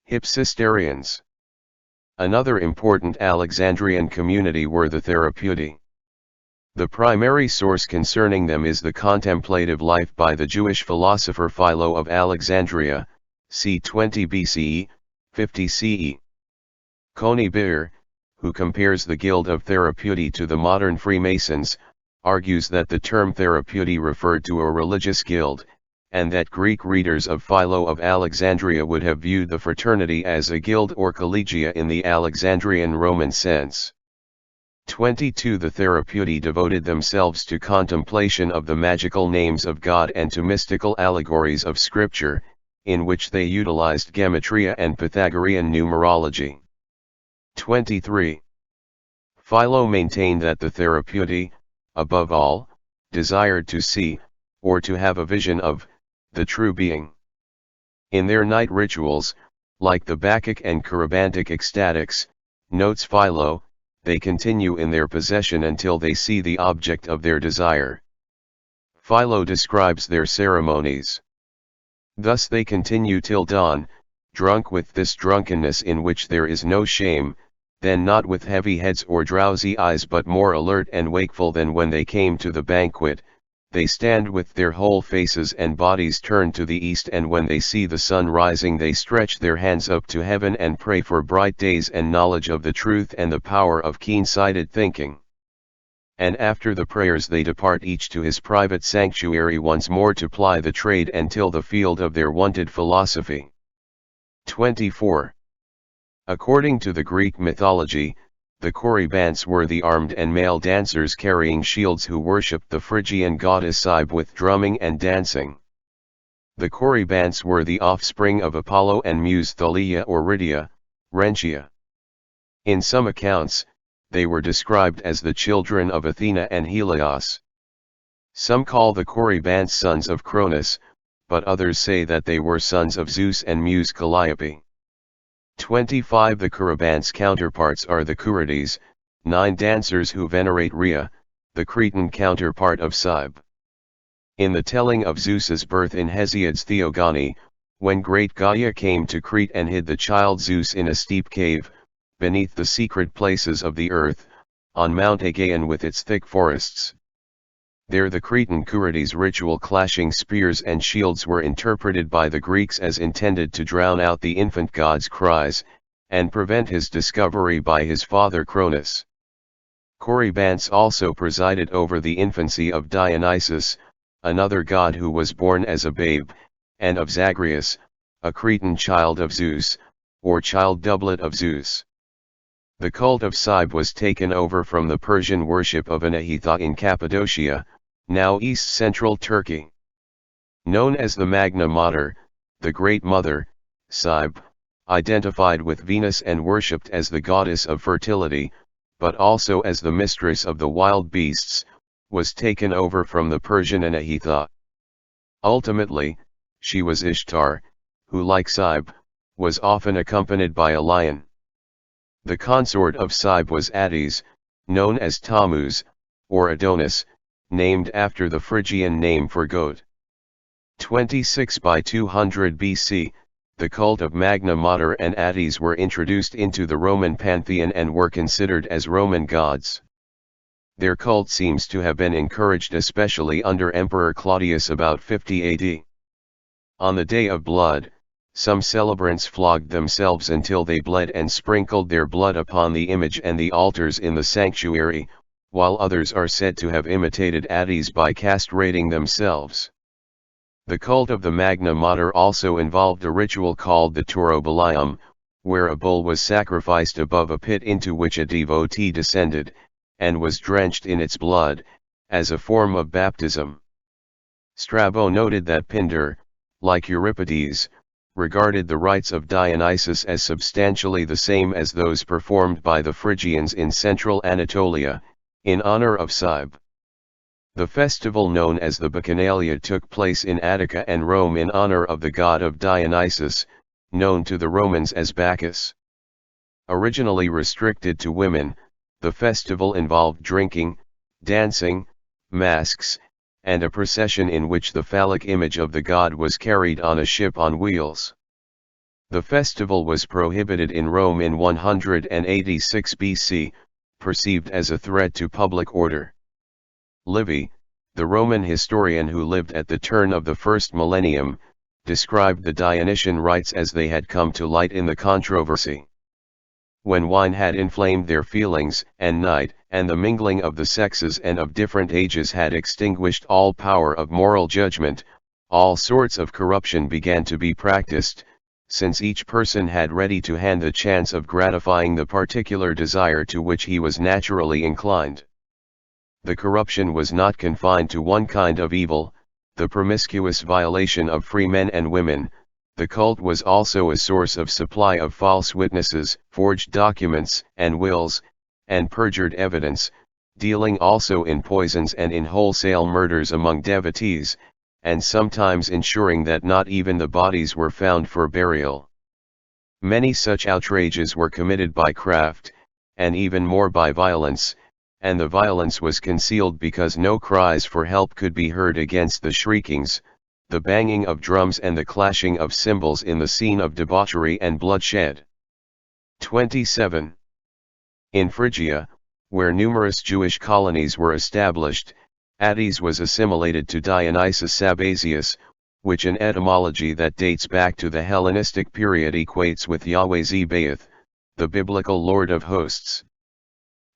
Hypsistarians. Another important Alexandrian community were the Therapeutae. The primary source concerning them is the contemplative life by the Jewish philosopher Philo of Alexandria, c. 20 BCE, 50 CE. Coney Beer, who compares the Guild of Therapeutae to the modern Freemasons, argues that the term Therapeutae referred to a religious guild, and that Greek readers of Philo of Alexandria would have viewed the fraternity as a guild or collegia in the Alexandrian Roman sense. 22 The Therapeutae devoted themselves to contemplation of the magical names of God and to mystical allegories of Scripture, in which they utilized gematria and Pythagorean numerology. 23. Philo maintained that the Therapeutae, above all, desired to see, or to have a vision of, the true being. In their night rituals, like the Bacchic and Corybantic ecstatics, notes Philo, they continue in their possession until they see the object of their desire. Philo describes their ceremonies. Thus they continue till dawn, drunk with this drunkenness in which there is no shame, then not with heavy heads or drowsy eyes but more alert and wakeful than when they came to the banquet. They stand with their whole faces and bodies turned to the east, and when they see the sun rising they stretch their hands up to heaven and pray for bright days and knowledge of the truth and the power of keen-sighted thinking. And after the prayers they depart each to his private sanctuary once more to ply the trade and till the field of their wonted philosophy. 24. According to the Greek mythology, the Corybantes were the armed and male dancers carrying shields who worshipped the Phrygian goddess Cybe with drumming and dancing. The Corybantes were the offspring of Apollo and Muse Thalia or Rydia, Rentia. In some accounts, they were described as the children of Athena and Helios. Some call the Corybantes sons of Cronus, but others say that they were sons of Zeus and Muse Calliope. 25 The Corybantes' counterparts are the Curides, 9 dancers who venerate Rhea, the Cretan counterpart of Cybe. In the telling of Zeus's birth in Hesiod's Theogony, when great Gaia came to Crete and hid the child Zeus in a steep cave, beneath the secret places of the earth, on Mount Aegaeon with its thick forests. There the Cretan Curides' ritual clashing spears and shields were interpreted by the Greeks as intended to drown out the infant god's cries, and prevent his discovery by his father Cronus. Corybantes also presided over the infancy of Dionysus, another god who was born as a babe, and of Zagreus, a Cretan child of Zeus, or child doublet of Zeus. The cult of Cybe was taken over from the Persian worship of Anahita in Cappadocia, now east-central Turkey. Known as the Magna Mater, the Great Mother, Cybe, identified with Venus and worshipped as the goddess of fertility, but also as the mistress of the wild beasts, was taken over from the Persian Anahita. Ultimately, she was Ishtar, who like Cybe, was often accompanied by a lion. The consort of Cybe was Attis, known as Tammuz, or Adonis, named after the Phrygian name for goat. 26 By 200 BC, the cult of Magna Mater and Attis were introduced into the Roman pantheon and were considered as Roman gods. Their cult seems to have been encouraged especially under Emperor Claudius about 50 AD. On the Day of Blood, some celebrants flogged themselves until they bled and sprinkled their blood upon the image and the altars in the sanctuary, while others are said to have imitated Attis by castrating themselves. The cult of the Magna Mater also involved a ritual called the Taurobolium, where a bull was sacrificed above a pit into which a devotee descended, and was drenched in its blood, as a form of baptism. Strabo noted that Pindar, like Euripides, regarded the rites of Dionysus as substantially the same as those performed by the Phrygians in central Anatolia, in honor of Cybe. The festival known as the Bacchanalia took place in Attica and Rome in honor of the god of Dionysus, known to the Romans as Bacchus. Originally restricted to women, the festival involved drinking, dancing, masks, and a procession in which the phallic image of the god was carried on a ship on wheels. The festival was prohibited in Rome in 186 BC, perceived as a threat to public order. Livy, the Roman historian who lived at the turn of the first millennium, described the Dionysian rites as they had come to light in the controversy. When wine had inflamed their feelings, and night, and the mingling of the sexes and of different ages had extinguished all power of moral judgment, all sorts of corruption began to be practiced, since each person had ready to hand the chance of gratifying the particular desire to which he was naturally inclined. The corruption was not confined to one kind of evil, the promiscuous violation of free men and women. The cult was also a source of supply of false witnesses, forged documents, and wills, and perjured evidence, dealing also in poisons and in wholesale murders among devotees, and sometimes ensuring that not even the bodies were found for burial. Many such outrages were committed by craft, and even more by violence, and the violence was concealed because no cries for help could be heard against the shriekings, the banging of drums and the clashing of cymbals in the scene of debauchery and bloodshed. 27. In Phrygia, where numerous Jewish colonies were established, Attis was assimilated to Dionysus Sabazius, which in etymology that dates back to the Hellenistic period equates with Yahweh Zebaoth, the biblical Lord of hosts.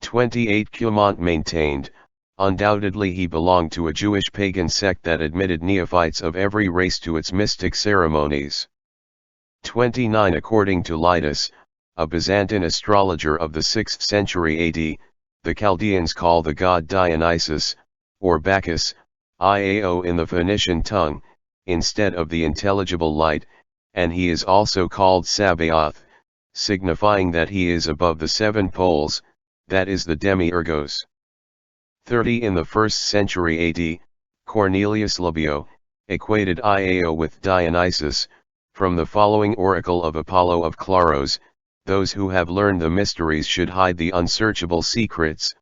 28. Cumont maintained, undoubtedly he belonged to a Jewish pagan sect that admitted neophytes of every race to its mystic ceremonies. 29. According to Leitus, a Byzantine astrologer of the 6th century AD, the Chaldeans call the god Dionysus, or Bacchus, Iao in the Phoenician tongue, instead of the intelligible light, and he is also called Sabaoth, signifying that he is above the 7 poles, that is the demiurgos. 30. In the 1st century AD, Cornelius Labeo, equated Iao with Dionysus, from the following oracle of Apollo of Claros: those who have learned the mysteries should hide the unsearchable secrets,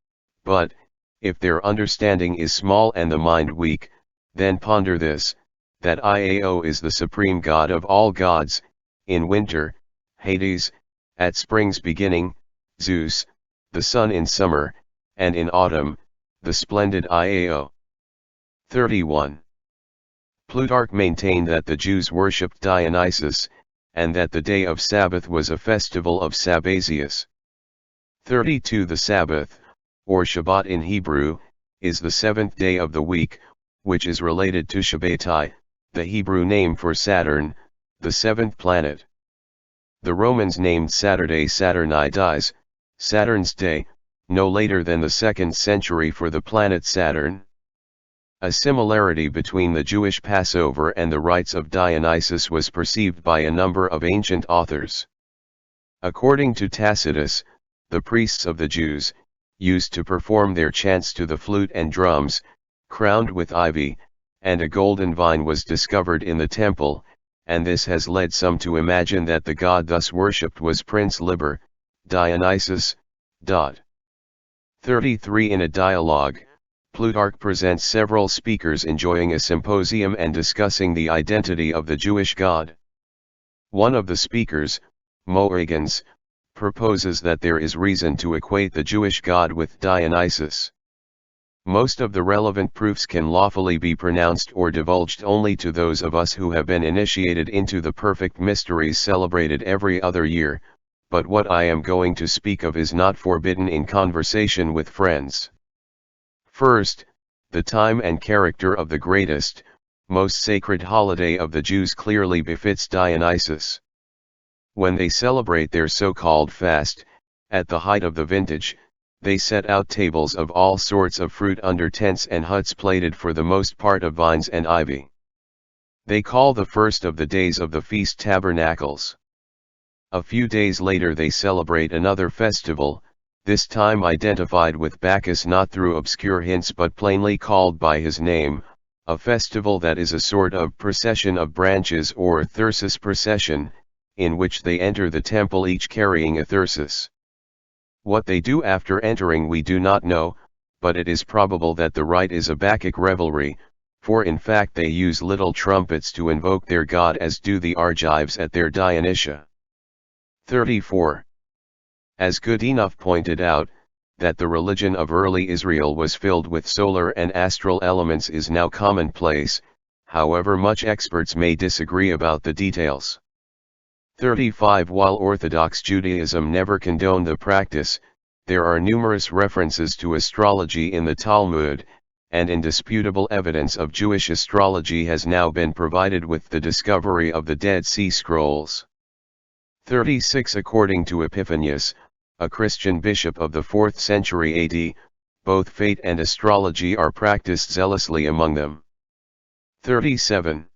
but, if their understanding is small and the mind weak, then ponder this, that Iao is the supreme god of all gods, in winter, Hades, at spring's beginning, Zeus, the sun in summer, and in autumn, the splendid Iao. 31. Plutarch maintained that the Jews worshipped Dionysus, and that the day of Sabbath was a festival of Sabazius. 32. The Sabbath, or Shabbat in Hebrew, is the 7th day of the week, which is related to Shabbatai, the Hebrew name for Saturn, the 7th planet. The Romans named Saturday Saturnides, Saturn's day, no later than the 2nd century for the planet Saturn. A similarity between the Jewish Passover and the rites of Dionysus was perceived by a number of ancient authors. According to Tacitus, the priests of the Jews used to perform their chants to the flute and drums, crowned with ivy, and a golden vine was discovered in the temple, and this has led some to imagine that the god thus worshipped was Prince Liber, Dionysus. 33. In a dialogue, Plutarch presents several speakers enjoying a symposium and discussing the identity of the Jewish god. One of the speakers, Moegens, proposes that there is reason to equate the Jewish god with Dionysus. Most of the relevant proofs can lawfully be pronounced or divulged only to those of us who have been initiated into the perfect mysteries celebrated every other year, but what I am going to speak of is not forbidden in conversation with friends. First, the time and character of the greatest, most sacred holiday of the Jews clearly befits Dionysus. When they celebrate their so-called fast, at the height of the vintage, they set out tables of all sorts of fruit under tents and huts plated for the most part of vines and ivy. They call the first of the days of the feast tabernacles. A few days later they celebrate another festival, this time identified with Bacchus not through obscure hints but plainly called by his name, a festival that is a sort of procession of branches or thyrsus procession, in which they enter the temple each carrying a thyrsus. What they do after entering we do not know, but it is probable that the rite is a Bacchic revelry, for in fact they use little trumpets to invoke their god as do the Argives at their Dionysia. 34. As Goodenough pointed out, that the religion of early Israel was filled with solar and astral elements is now commonplace, however much experts may disagree about the details. 35. While Orthodox Judaism never condoned the practice, there are numerous references to astrology in the Talmud, and indisputable evidence of Jewish astrology has now been provided with the discovery of the Dead Sea Scrolls. 36. According to Epiphanius, a Christian bishop of the 4th century AD, both fate and astrology are practiced zealously among them. 37.